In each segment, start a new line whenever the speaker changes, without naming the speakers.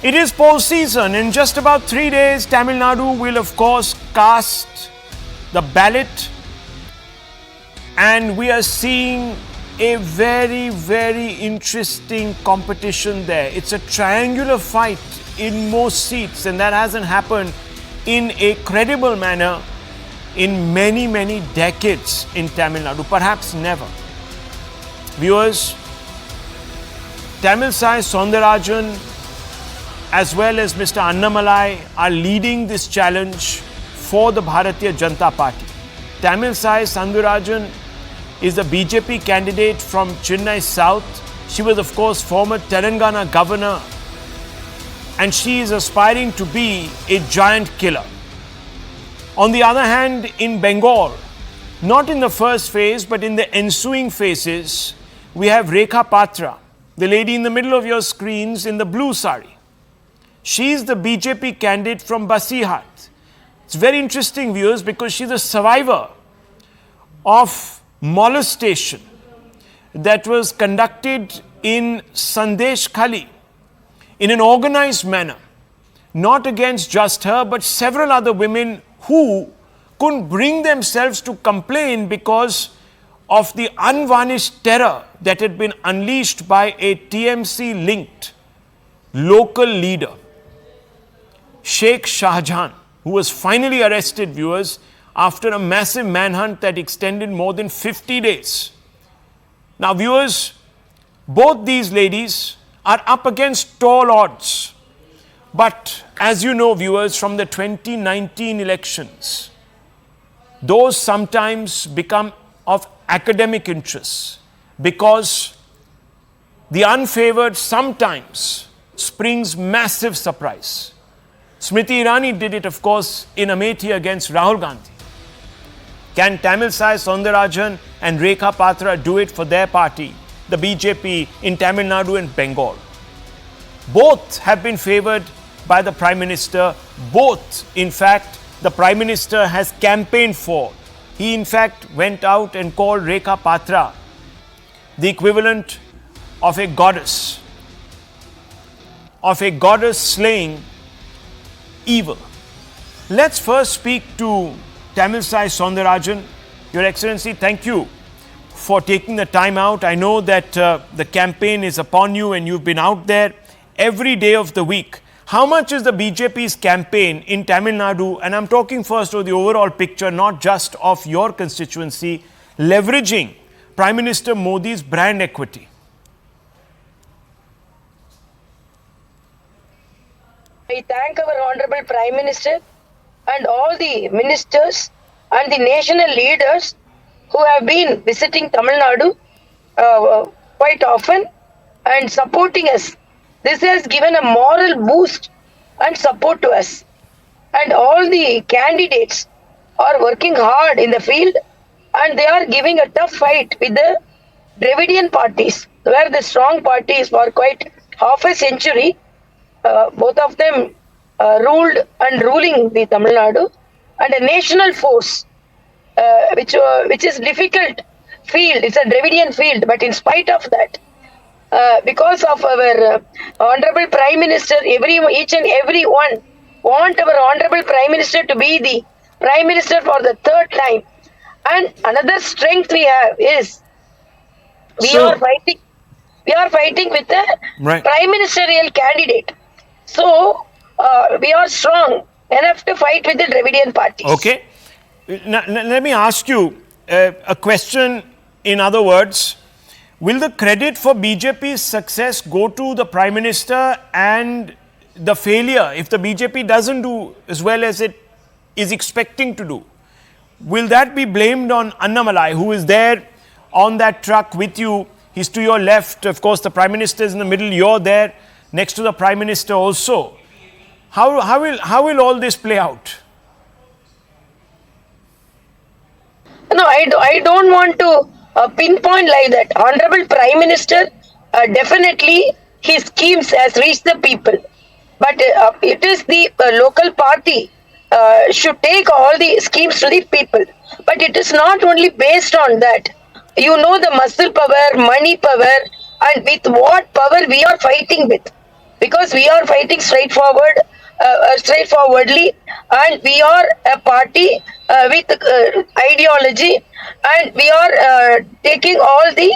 It is poll season. In just about 3 days, Tamil Nadu will, of course, cast the ballot. And we are seeing a very, very interesting competition there. It's a triangular fight in most seats, and that hasn't happened in a credible manner in many, many decades in Tamil Nadu, perhaps never. Viewers, Tamilisai Soundararajan as well as Mr. Annamalai are leading this challenge for the Bharatiya Janata Party. Tamilisai Soundararajan is the BJP candidate from Chennai South. She was, of course, former Telangana governor, and she is aspiring to be a giant killer. On the other hand, in Bengal, not in the first phase, but in the ensuing phases, we have Rekha Patra, the lady in the middle of your screens in the blue sari. She is the BJP candidate from Basirhat. It's very interesting, viewers, because she's a survivor of molestation that was conducted in Sandesh Khali in an organized manner, not against just her, but several other women who couldn't bring themselves to complain because of the unvarnished terror that had been unleashed by a TMC linked local leader, Sheikh Shahjahan, who was finally arrested, viewers, after a massive manhunt that extended more than 50 days. Now, viewers, both these ladies are up against tall odds. But as you know, viewers, from the 2019 elections, those sometimes become of academic interest because the unfavored sometimes springs massive surprise. Smriti Irani did it, of course, in Amethi against Rahul Gandhi. Can Tamilisai Soundararajan and Rekha Patra do it for their party, the BJP, in Tamil Nadu and Bengal? Both have been favoured by the Prime Minister. Both, in fact, the Prime Minister has campaigned for. He, in fact, went out and called Rekha Patra the equivalent of a goddess slaying evil. Let's first speak to Tamilisai Soundararajan. Your Excellency, thank you for taking the time out. I know that the campaign is upon you and you've been out there every day of the week. How much is the BJP's campaign in Tamil Nadu, and I'm talking first of the overall picture, not just of your constituency, leveraging Prime Minister Modi's brand equity?
I thank our Honorable Prime Minister and all the ministers and the national leaders who have been visiting Tamil Nadu quite often and supporting us. This has given a moral boost and support to us. And all the candidates are working hard in the field and they are giving a tough fight with the Dravidian parties, where the strong parties for quite half a century, both of them ruled and ruling the Tamil Nadu, and a national force, which is difficult field. It's a Dravidian field, but in spite of that, because of our Honorable Prime Minister, each and every one want our Honorable Prime Minister to be the Prime Minister for the third time. And another strength we have is we are fighting with the Prime Ministerial candidate. So we are strong enough to fight with the Dravidian parties.
Okay. Now, let me ask you a question in other words. Will the credit for BJP's success go to the Prime Minister, and the failure, if the BJP doesn't do as well as it is expecting to do, will that be blamed on Annamalai, who is there on that truck with you? He's to your left. Of course, the Prime Minister is in the middle. You're there next to the Prime Minister also. How will all this play out?
No, I don't want to pinpoint like that. Honorable Prime Minister, definitely his schemes has reached the people. But it is the local party should take all the schemes to the people. But it is not only based on that. You know the muscle power, money power, and with what power we are fighting with. because we are fighting straightforwardly, and we are a party with ideology, and we are taking all the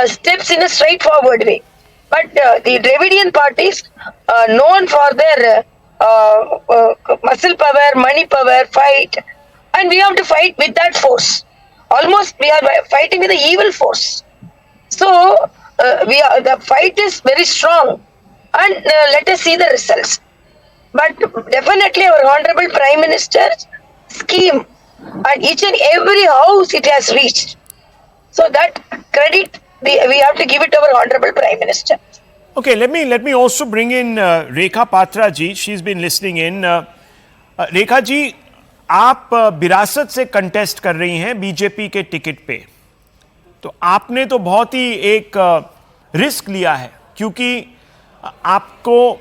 steps in a straightforward way. But the Dravidian parties are known for their muscle power, money power, fight, and we have to fight with that force. Almost we are fighting with the evil force. So the fight is very strong, and let us see the results. But definitely, our honorable Prime Minister's scheme, and each and every house it has reached. So that credit we have to give it to our honorable Prime Minister.
Okay, let me also bring in Rekha Patra ji. She's been listening in. Rekha ji, आप विरासत से contest कर रही हैं BJP के ticket पे, तो आपने तो बहुत ही एक रिस्क लिया है, क्योंकि आपको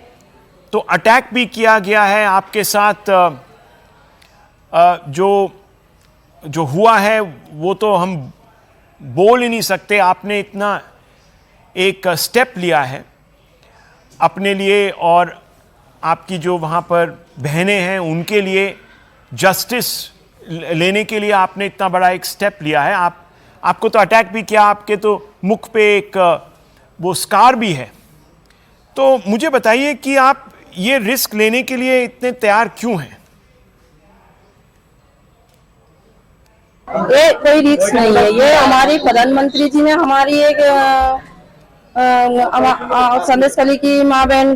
तो अटैक भी किया गया है, आपके साथ जो हुआ है वो तो हम बोल ही नहीं सकते। आपने इतना एक स्टेप लिया है अपने लिए, और आपकी जो वहाँ पर बहनें हैं उनके लिए जस्टिस लेने के लिए आपने इतना बड़ा एक स्टेप लिया है। आपको तो अटैक भी किया, आपके तो मुख पे एक वो स्कार भी है। तो मुझे बताइए कि आप ये रिस्क लेने के लिए इतने तैयार क्यों हैं?
ये कोई रिस्क नहीं है, ये हमारी प्रधानमंत्री जी ने हमारी एक संदेश कली की माँ बहन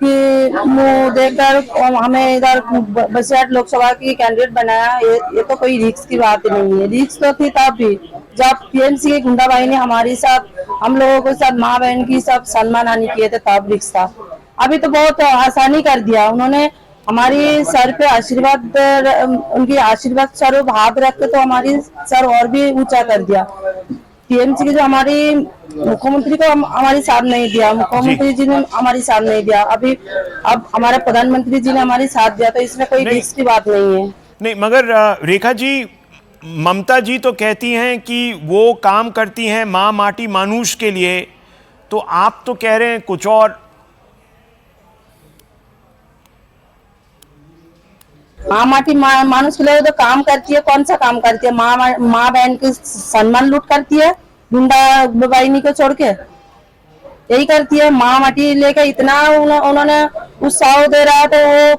की मुंह देखकर हमें इधर बसियाट लोकसभा की कैंडिडेट बनाया। ये तो कोई रिस्क की बात नहीं है। रिस्क तो थी तब भी जब टीएमसी की गुंडाबाई ने हमारे साथ, हम लोगों के साथ माँ बहन की सब सम्मान हानि किए थे, तब रिस्क था। अभी तो बहुत आसानी कर दिया उन्होंने, हमारी सर पे आशीर्वाद, उनकी आशीर्वाद स्वरूप हाथ रख के तो हमारी सर और भी ऊंचा कर दिया। टीएमसी की जो हमारी मुख्यमंत्री को हमारी साथ नहीं दिया, मुख्यमंत्री जी ने हमारी साथ नहीं दिया, अब हमारे प्रधानमंत्री जी ने हमारी साथ दिया, तो इसमें कोई रिस्क की बात नहीं है।
नहीं, मगर रेखा जी, ममता जी तो कहती हैं कि वो काम करती हैं माँ माटी मानुष के लिए, तो आप तो कह रहे हैं कुछ और।
माँ माटी मानुष के लिए तो काम करती है, कौन सा काम करती है? माँ बहन के सम्मान लूट करती है, गुंडा बाहिनी को छोड़ के यही करती है। माँ माटी लेके इतना उन्होंने उत्साह दे रहा था, वो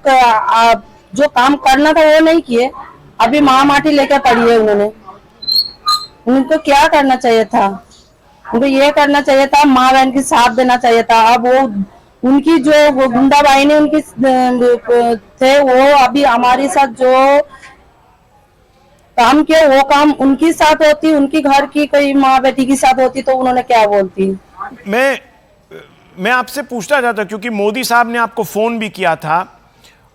जो काम करना था वो नहीं किए, अभी माँ माटी लेकर पड़ी है उन्होंने। उनको क्या करना चाहिए था? उनको ये करना चाहिए था, माँ बहन की साथ देना चाहिए था। अब वो उनकी जो वो गुंडा बाहिनी उनकी थे, वो अभी हमारे साथ जो काम किया वो काम उनकी साथ होती, उनकी घर की कोई माँ बेटी की साथ होती तो उन्होंने क्या बोलती।
मैं आपसे पूछना चाहता, क्योंकि मोदी साहब ने आपको फोन भी किया था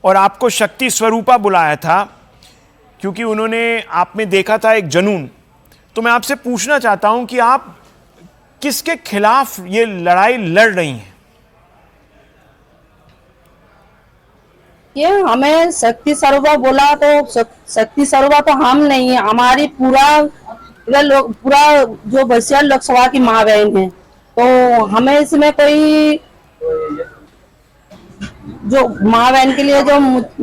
और आपको शक्ति स्वरूपा बुलाया था, क्योंकि उन्होंने आप में देखा था एक जुनून। तो मैं आपसे पूछना चाहता हूं कि आप किसके खिलाफ ये लड़ाई लड़ रही हैं?
ये हमें शक्ति स्वरूपा बोला तो शक्ति स्वरूपा तो हम नहीं है, हमारी पूरा जो बसिया लोकसभा की माँ बहन है, तो हमें इसमें कोई जो माँ बहन के लिए जो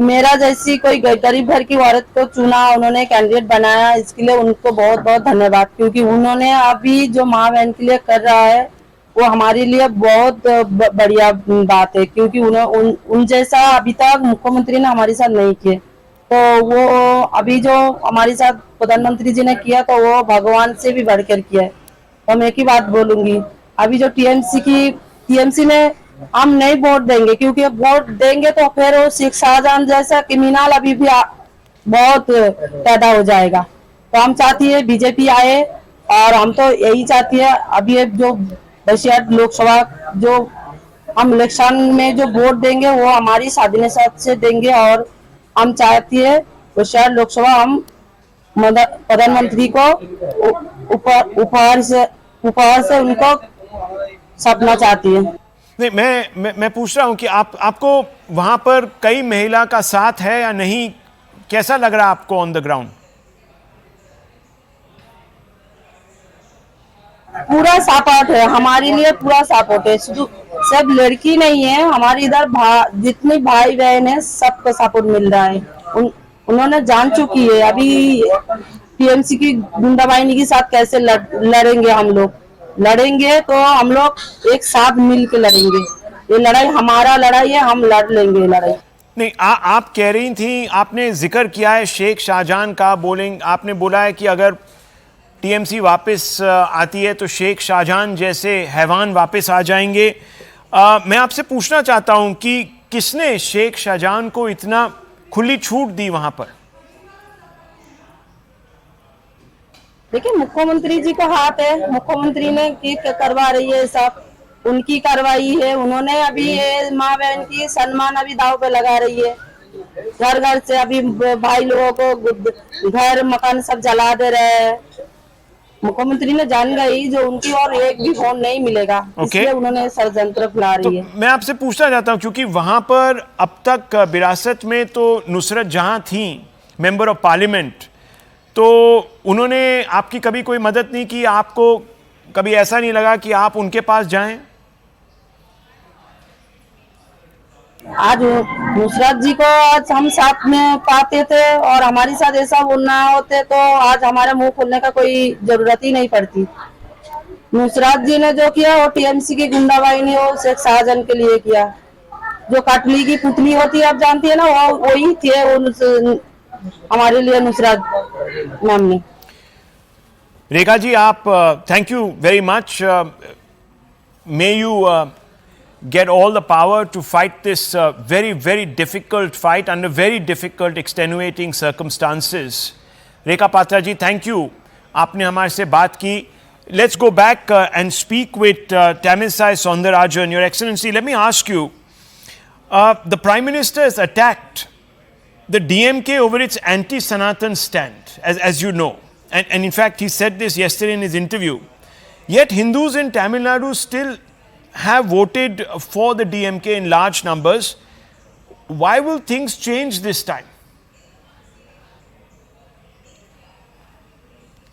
मेरा जैसी कोई गरीब घर की औरत को चुना, उन्होंने कैंडिडेट बनाया, इसके लिए उनको बहुत बहुत धन्यवाद। क्योंकि उन्होंने अभी जो माँ बहन के लिए कर रहा है वो हमारे लिए बहुत बढ़िया बात है, क्योंकि उन जैसा अभी तक मुख्यमंत्री ने हमारे साथ नहीं किए। तो वो अभी जो हमारे साथ प्रधानमंत्री जी ने किया तो वो भगवान से भी बढ़कर किया है। तो मैं एक ही बात बोलूंगी, अभी जो टीएमसी में हम नहीं वोट देंगे, क्योंकि वोट देंगे तो फिर वो शेख शाहजहां जैसा क्रिमिनल अभी भी बहुत पैदा हो जाएगा। तो हम चाहती है बीजेपी आए, और हम तो यही चाहती है अभी जो बसियाट लोकसभा जो हम इलेक्शन में जो वोट देंगे वो हमारी स्वाधीनता से देंगे, और हम चाहती है बसियाट लोकसभा हम प्रधानमंत्री को उपहार से उनको सपना चाहती है।
नहीं, मैं पूछ रहा हूं कि आपको वहां पर कई महिला का साथ है या नहीं? कैसा लग रहा है आपको ऑन द ग्राउंड?
पूरा सपोर्ट है हमारे लिए, पूरा सपोर्ट है। सब लड़की नहीं है हमारे इधर, जितने भाई बहन है सबको सपोर्ट मिल रहा है। उन्होंने जान चुकी है अभी टीएमसी की गुंडाबाहिनी के साथ कैसे लड़ेंगे। हम लोग लड़ेंगे तो हम लोग एक साथ मिल के लड़ेंगे। ये लड़ाई हमारा लड़ाई है, हम लड़ लेंगे लड़ाई।
नहीं, आप कह रही थी, आपने जिक्र किया है शेख शाहजहां का, आपने बोला है कि अगर टीएमसी वापस आती है तो शेख शाहजहां जैसे हैवान वापस आ जाएंगे। मैं आपसे पूछना चाहता हूं कि किसने शेख शाहजहां को इतना खुली छूट दी वहां पर?
देखिए मुख्यमंत्री जी का हाथ है, मुख्यमंत्री ने की करवा रही है, सब उनकी कार्रवाई है। उन्होंने अभी ये माँ बहन की सम्मान अभी दाव पे लगा रही है। घर घर से अभी भाई लोगों को घर मकान सब जला दे रहे हैं। मुख्यमंत्री ने जान गई जो उनकी और एक भी फोन नहीं मिलेगा, इसलिए उन्होंने षड्यंत्र फैला रही है।
मैं आपसे पूछना चाहता हूं, क्योंकि वहां पर अब तक विरासत में तो नुसरत जहां थी मेंबर ऑफ पार्लियामेंट, तो उन्होंने आपकी कभी कोई मदद नहीं की? आपको कभी ऐसा नहीं लगा कि आप उनके पास जाएं?
आज नुसरत जी को आज हम साथ में पाते थे और हमारे साथ ऐसा ना होते तो आज हमारे मुंह खोलने का कोई जरूरत ही नहीं पड़ती। नुसरत जी ने जो किया वो टीएमसी की गुंडाबाहिनी हो शेख शाहजहां के लिए किया। जो कटली की पुतली होती है आप जानती है ना, वो वही थे वो हमारे लिए नुसरत मैम ने।
रेखा जी, आप thank you very much. May you get all the power to fight this very, very difficult fight under very difficult extenuating circumstances. Rekha Patra ji, thank you. आपने हमारे से बात की. Let's go back and speak with Tamisai Soundarajan. Your Excellency, let me ask you, the Prime Minister has attacked the DMK over its anti-Sanatan stand, as you know. And in fact, he said this yesterday in his interview. Yet Hindus in Tamil Nadu still have voted for the DMK in large numbers. Why will things change this time?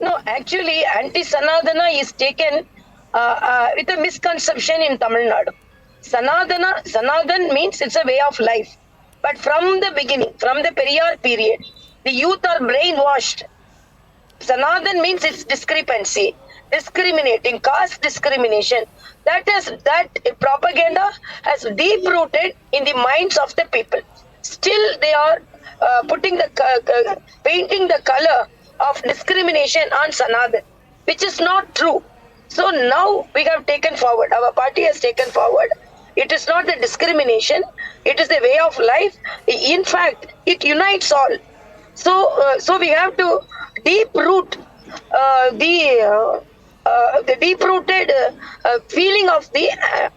No, actually, anti-Sanadana is taken with a misconception in Tamil Nadu. Sanadan means it's a way of life. But from the beginning, from the Periyar period, the youth are brainwashed. Sanadan means it's discrepancy, discriminating, caste discrimination. That propaganda has deep rooted in the minds of the people. Still, they are painting the color of discrimination on Sanadan, which is not true. So now we have taken forward. Our party has taken forward. It is not the discrimination. It is the way of life. In fact, it unites all. So we have to deep root the deep-rooted feeling of the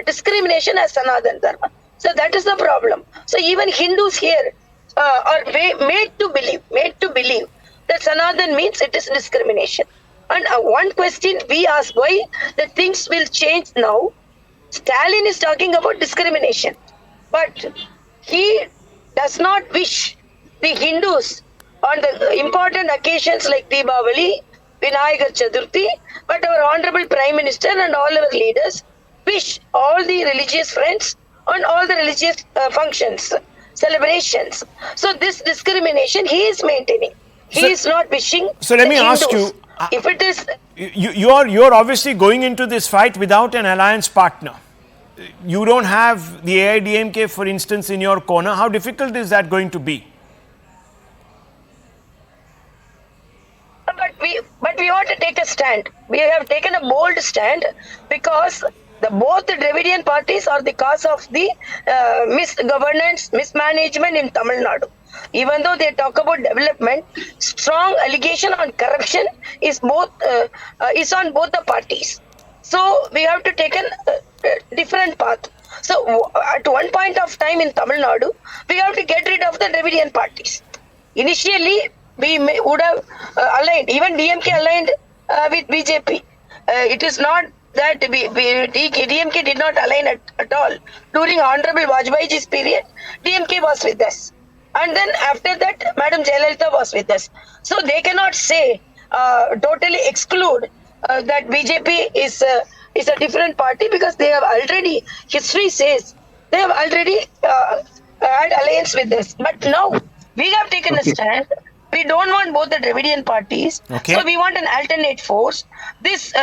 discrimination as Sanatana Dharma. So that is the problem. So even Hindus here are made to believe that Sanatana means it is discrimination. And one question we ask, why the things will change now? Stalin is talking about discrimination, but he does not wish the Hindus on the important occasions like Deepavali, Vinayagar Chaturthi, but our Honorable Prime Minister and all our leaders wish all the religious friends on all the religious functions, celebrations. So this discrimination he is maintaining. He is not wishing.
So let me ask you,
if it is,
you're obviously going into this fight without an alliance partner. You don't have the AIDMK, for instance, in your corner. How difficult is that going to be?
But we want to take a stand. We have taken a bold stand because both the Dravidian parties are the cause of the misgovernance, mismanagement in Tamil Nadu. Even though they talk about development, strong allegation on corruption is on both the parties. So we have to take a different path. So at one point of time in Tamil Nadu, we have to get rid of the Dravidian parties. Initially, we would have aligned, even DMK aligned with BJP. It is not that DMK did not align at all. During Honorable Vajpayee's period, DMK was with us. And then after that, Madam Jayalalitha was with us. So they cannot say, totally exclude that BJP is a different party because they have already, history says, they have already had alliance with us. But now we have taken a stand. We don't want both the Dravidian parties.
Okay.
So we want an alternate force. This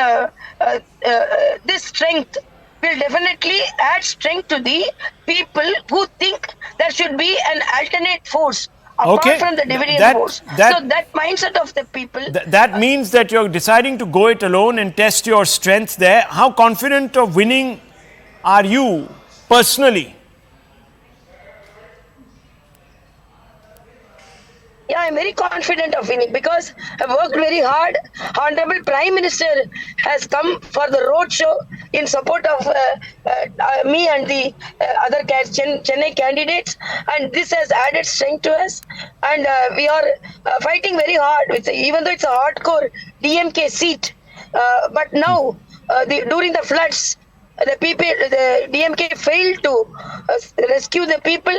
strength will definitely add strength to the people who think there should be an alternate force apart
Okay.
from the Dravidian
That-
force.
that-
So that mindset of the people.
That means that you're deciding to go it alone and test your strengths there. How confident of winning are you personally?
Yeah, I'm very confident of winning because I've worked very hard. Honorable Prime Minister has come for the road show in support of me and the other Chennai candidates, and this has added strength to us. And we are fighting very hard, even though it's a hardcore DMK seat. But now, during the floods, the DMK failed to rescue the people,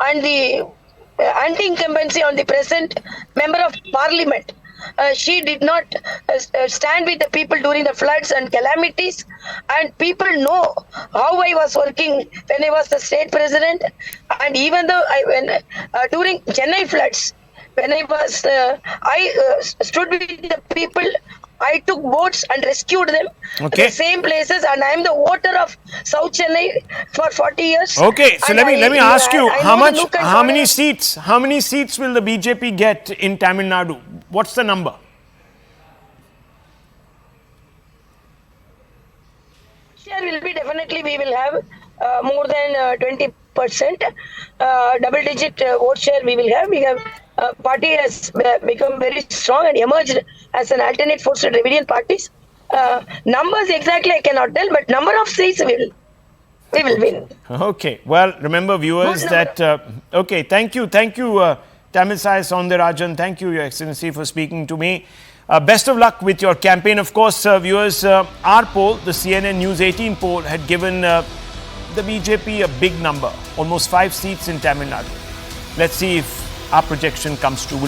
and the anti-incumbency on the present member of parliament. She did not stand with the people during the floods and calamities, and people know how I was working when I was the state president. And even though during Chennai floods, when I was I stood with the people. I took boats and rescued them
Okay.
the same places, and I am the voter of South Chennai for 40 years.
Okay, so
And
let me ask you,
I
how
know the
much,
nook and
how many
corners.
seats will the BJP get in Tamil Nadu? What's the number?
Share will be definitely, we will have more than 20%, double-digit vote share we will have. We have party has become very strong and emerged as an alternate force to Dravidian parties. Numbers exactly I cannot tell, but number of seats we will win.
Okay, well, remember viewers
Good
that, okay, thank you, Tamisai Soundarajan, thank you, Your Excellency, for speaking to me. Best of luck with your campaign. Of course, viewers, our poll, the CNN News 18 poll, had given the BJP a big number, almost 5 seats in Tamil Nadu. Let's see if our projection comes true. We'll take